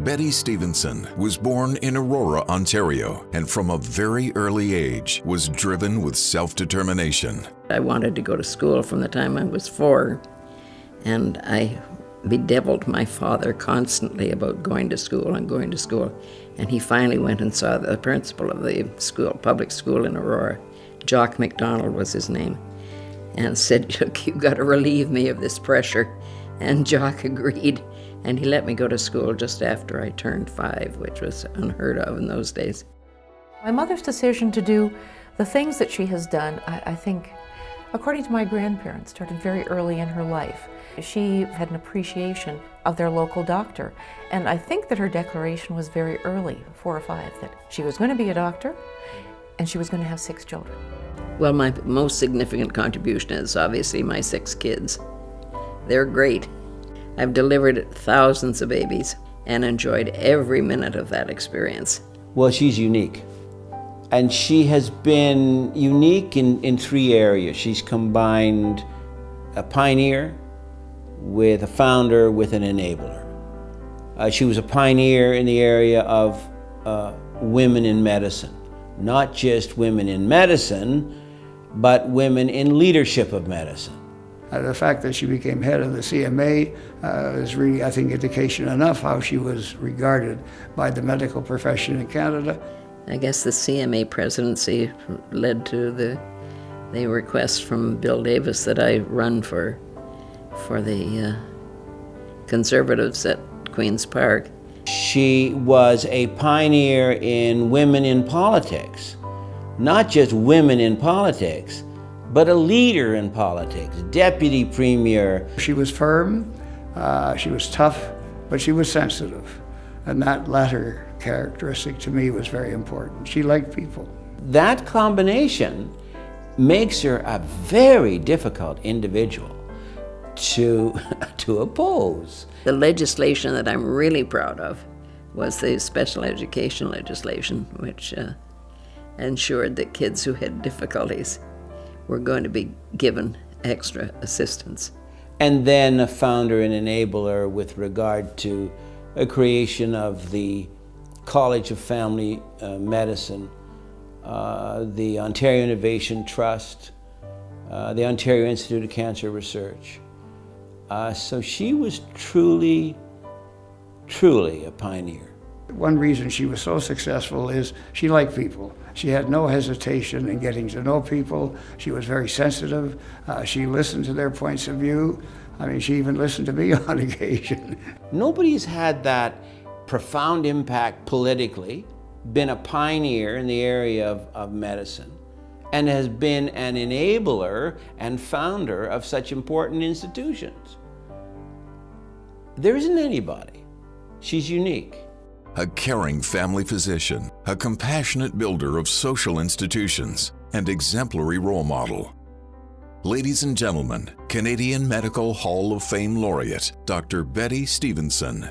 Bette Stephenson was born in Aurora, Ontario, and from a very early age was driven with self-determination. I wanted to go to school from the time I was 4, and I bedeviled my father constantly about going to school. And he finally went and saw the principal of the school, public school in Aurora. Jock McDonald was his name, and said, "Look, you've got to relieve me of this pressure." And Jock agreed, and he let me go to school just after I turned 5, which was unheard of in those days. My mother's decision to do the things that she has done, I think, according to my grandparents, started very early in her life. She had an appreciation of their local doctor, and I think that her declaration was very early, 4 or 5, that she was going to be a doctor and she was going to have 6 children. Well, my most significant contribution is obviously my 6 kids. They're great. I've delivered thousands of babies and enjoyed every minute of that experience. Well, she's unique. And she has been unique in 3 areas. She's combined a pioneer with a founder with an enabler. She was a pioneer in the area of women in medicine. Not just women in medicine, but women in leadership of medicine. The fact that she became head of the CMA is really, I think, indication enough how she was regarded by the medical profession in Canada. I guess the CMA presidency led to the request from Bill Davis that I run for the Conservatives at Queen's Park. She was a pioneer in women in politics. Not just women in politics, but a leader in politics, deputy premier. She was firm, she was tough, but she was sensitive. And that latter characteristic to me was very important. She liked people. That combination makes her a very difficult individual to oppose. The legislation that I'm really proud of was the special education legislation, which ensured that kids who had difficulties were going to be given extra assistance. And then a founder and enabler with regard to a creation of the College of Family Medicine, the Ontario Innovation Trust, the Ontario Institute of Cancer Research. So she was truly a pioneer. One reason she was so successful is she liked people. She had no hesitation in getting to know people. She was very sensitive. She listened to their points of view. I mean, she even listened to me on occasion. Nobody's had that profound impact politically, been a pioneer in the area of medicine, and has been an enabler and founder of such important institutions. There isn't anybody. She's unique. A caring family physician, a compassionate builder of social institutions, and exemplary role model. Ladies and gentlemen, Canadian Medical Hall of Fame laureate, Dr. Bette Stephenson.